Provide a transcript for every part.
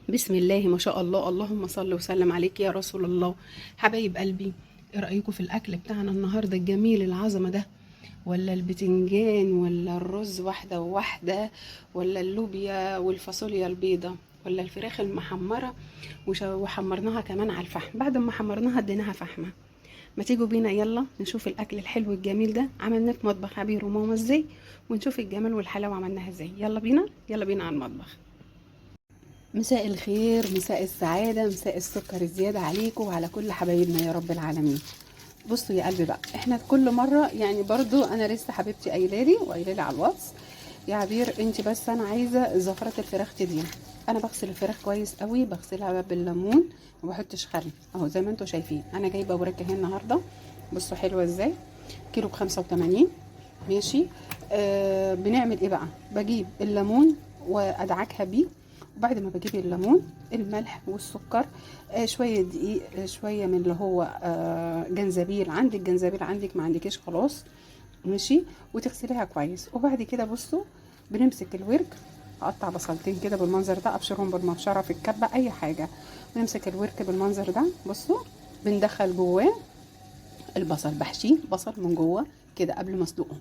بسم الله ما شاء الله. اللهم صل وسلم عليك يا رسول الله. حبايب قلبي، ايه رأيكم في الاكل بتاعنا النهارده الجميل العظمه ده؟ ولا البتنجان ولا الرز واحده وواحده، ولا اللوبيا والفاصوليا البيضه، ولا الفراخ المحمره وحمرناها كمان على الفحم؟ بعد ما حمرناها اديناها فحمه. ما تيجوا بينا يلا نشوف الاكل الحلو الجميل ده عملناه في مطبخ عبير وماما ازاي، ونشوف الجمال والحلاوه عملناها ازاي. يلا بينا يلا بينا على المطبخ. مساء الخير، مساء السعادة، مساء السكر الزيادة عليكم وعلى كل حبايبنا يا رب العالمين. بصوا يا قلبي بقى، احنا كل مرة يعني برضو انا لسه حبيبتي قايلالي وقايلالي على الواتس: يا عبير انت بس انا عايزة زفرة الفراخ تدين. انا بغسل الفراخ كويس قوي، بغسلها بالليمون وما بحطش خل اهو زي ما انتم شايفين. انا جايبة وراك اهي النهاردة، بصوا حلوة ازاي. كيلو ب85. ماشي. بنعمل ايه بقى؟ بجيب الليمون وادعكها بيه، وبعد ما بجيب الليمون، الملح والسكر، شويه دقيق، شويه من اللي هو جنزبيل. عندك جنزبيل، عندك ما عندكيش خلاص. ماشي. وتغسليها كويس. وبعد كده بصوا، بنمسك الورك، اقطع بصلتين كده بالمنظر ده، ابشرهم بالمبشره في الكبه اي حاجه. بنمسك الورك بالمنظر ده بصوا، بندخل جواه البصل، بحشيه بصل من جوه كده قبل ما اسلقه.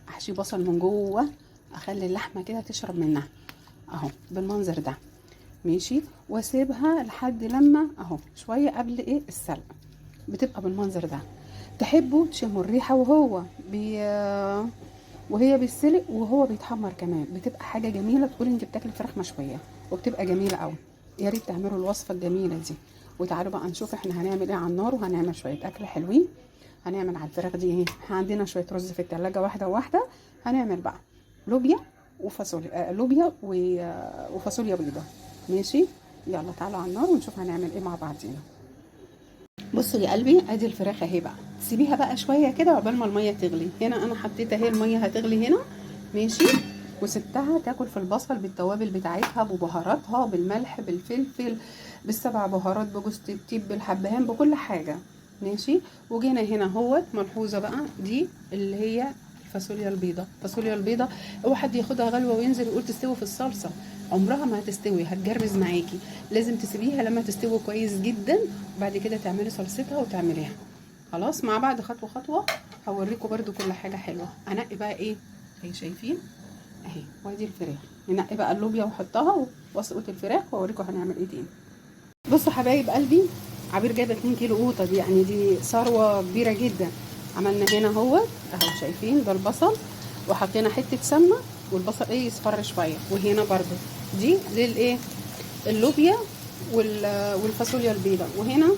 احشيه بصل من جوه، اخلي اللحمه كده تشرب منها اهو بالمنظر ده. ماشي. واسيبها لحد لما اهو شويه قبل ايه السلق، بتبقى بالمنظر ده. تحبوا تشموا الريحه وهي بيتسلق وهو بيتحمر كمان، بتبقى حاجه جميله. تقولي انت بتاكلي فراخ مشويه وبتبقى جميله قوي. يا ريت تعملوا الوصفه الجميله دي. وتعالوا بقى نشوف احنا هنعمل ايه على النار، وهنعمل شويه اكل حلوين. هنعمل على الفراخ دي ايه؟ احنا عندنا شويه رز في التلاجة واحده واحده. هنعمل بقى لوبيا وفاصوليا، وفاصوليا بيضه. ماشي. يلا تعالوا على النار ونشوف هنعمل ايه مع بعضينا. بصوا يا قلبي، ادي الفراخ اهي بقى. تسيبيها بقى شويه كده عقبال ما الميه تغلي. هنا انا حطيت اهي الميه هتغلي هنا. ماشي. وسبتها تاكل في البصل بالتوابل بتاعتها، ببهاراتها، بالملح، بالفلفل، بالسبع بهارات، بجوز الطيب، بالحبهان، بكل حاجه. ماشي. وجينا هنا اهوت ملحوظه بقى، دي اللي هي الفاصوليا البيضه. الفاصوليا البيضه اوعى حد ياخدها غلوه وينزل يقول تستوي في الصلصه، عمرها ما هتستوي، هتجربز معاكي. لازم تسيبيها لما تستوي كويس جدا، وبعد كده تعملي صلصتها وتعمليها. خلاص مع بعض خطوه خطوه. هوريكم برده كل حاجه حلوه. انقي بقى ايه اهي شايفين اهي، وادي الفراخ. ننقي بقى اللوبيا واحطها واسقط الفراخ واوريكم هنعمل ايه تاني. بصوا حبايب قلبي، عبير جايبه 2 كيلو قوطه، دي يعني دي ثروه كبيره جدا. عملنا هنا اهو شايفين ده البصل، وحطينا حته سمنه، والبصل ايه يصفر شويه. وهنا برده دي للايه؟ اللوبيا والفاصوليا البيضاء. وهنا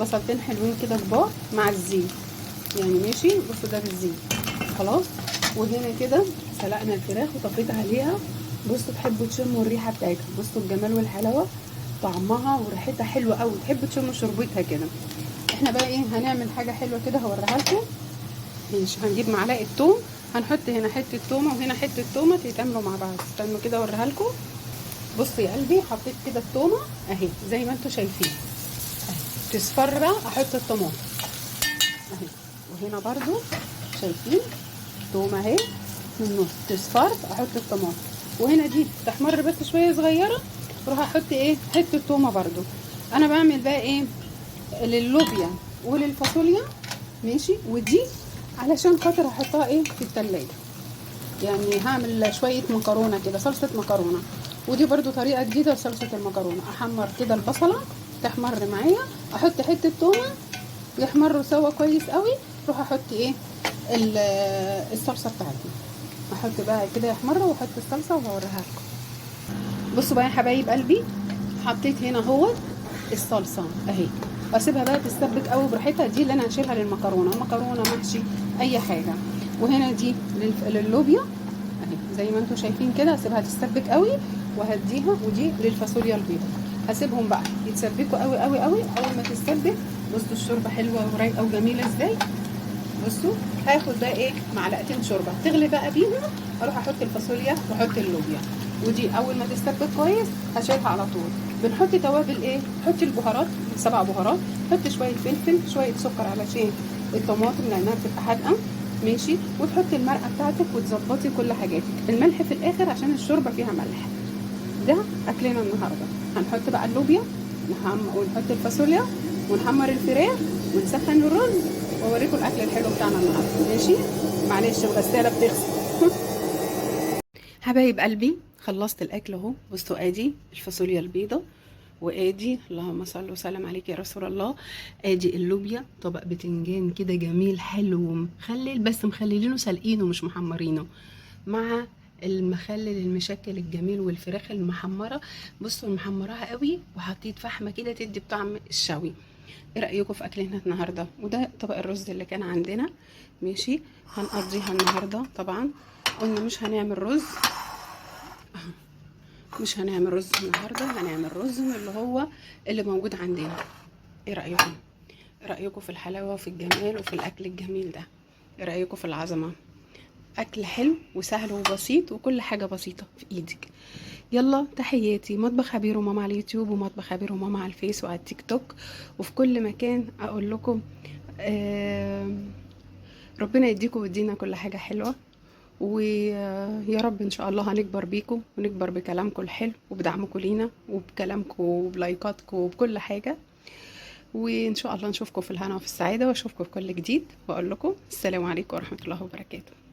بصلتين حلوين كده كبار مع الزيت يعني. ماشي. بصوا ده بالزيت. خلاص. وهنا كده سلقنا الفراخ وطفيت عليها. بصوا تحبوا تشموا الريحه بتاعتها، بصوا الجمال والحلاوه، طعمها وريحتها حلوه قوي، تحبوا تشموا شربتها كده. احنا بقى ايه هنعمل حاجه حلوه كده هوريها لكم. ماشي. هنجيب معلقه توم، هنحط هنا حته تومه وهنا حته تومه يتعملوا مع بعض. استنوا كده اوريها لكم. بصوا يا قلبي، حطيت كده التومه اهي زي ما انتم شايفين اهي، تصفر احط الطماطم اهي. وهنا برضو شايفين تومه اهي في النص تصفر احط الطماطم. وهنا دي تحمر بس شويه صغيره، اروح احط ايه حته تومه برضو. انا بعمل بقى ايه للوبيا وللفاصوليا. ماشي. ودي علشان خاطر هحطها ايه في التلاجة، يعني هعمل شويه مكرونه كده، صلصه مكرونه. ودي برضو طريقه جديده لصلصه المكرونه. احمر كده البصله تحمر معايا، احط حته تومه يحمروا سوا كويس قوي، اروح احط ايه الصلصه بتاعتي. احط بقى كده يحمروا واحط الصلصه وهوريها لكم. بصوا بقى يا حبايب قلبي، حطيت هنا اهو الصلصه اهي، واسيبها بقى تتسبك قوي براحتها. دي اللي انا هشيلها للمكرونه، مكرونه محشي اي حاجه. وهنا دي لللوبيا اهي زي ما انتم شايفين كده، هسيبها تتسبك قوي وهديها. ودي للفاصوليا البيضاء، هسيبهم بقى يتسبكوا قوي قوي قوي. اول ما تتسبك بصوا الشوربه حلوه ورايقه وجميله ازاي. بصوا هاخد بقى ايه معلقتين شوربه تغلي بقى بيهم، اروح احط الفاصوليا واحط اللوبيا. ودي اول ما تتسبك كويس هشيلها على طول. بنحط توابل ايه؟ حطي البهارات 7 بهارات، حطي شويه فلفل، شويه سكر علشان الطماطم لانها بتبقى حادقه. ماشي. وتحطي المرقه بتاعتك وتظبطي كل حاجاتك. الملح في الاخر عشان الشوربه فيها ملح. ده اكلنا النهارده. هنحط بقى اللوبيا ونحط الفاصوليا ونحمر الفراخ ونسخن الرز واوريكم الاكل الحلو بتاعنا النهارده. ماشي، معلش الغساله بتغسل. حبايب قلبي، خلصت الاكل اهو. بصوا ادي الفاصوليا البيضه، وادي اللهم صل وسلم عليك يا رسول الله، ادي اللوبيا، طبق بتنجان كده جميل حلو ومخلل، بس مخللينه سلقينه مش محمرينه، مع المخلل المشكل الجميل والفراخ المحمره. بصوا محمراها قوي وحطيت فحمه كده تدي بطعم الشوي. ايه رايكم في اكلنا النهارده؟ وده طبق الرز اللي كان عندنا. ماشي، هنقضيها النهارده طبعا. قلنا مش هنعمل رز، مش هنعمل رز النهارده، هنعمل رز من اللي موجود عندنا. ايه رايكم؟ ايه رايكم في الحلاوه وفي الجمال وفي الاكل الجميل ده؟ ايه رايكم في العظمه؟ اكل حلو وسهل وبسيط وكل حاجه بسيطه في ايدك. يلا تحياتي، مطبخ خبير وماما على اليوتيوب ومطبخ خبير وماما على الفيس وعلى التيك توك وفي كل مكان. اقول لكم ربنا يديكم ويدينا كل حاجه حلوه، ويا رب ان شاء الله هنكبر بيكم ونكبر بكلامكم الحلو وبدعمكم لينا وبكلامكم وبلايكاتكم وبكل حاجه. وان شاء الله نشوفكم في الهنا وفي السعاده واشوفكم في كل جديد، واقول لكم السلام عليكم ورحمه الله وبركاته.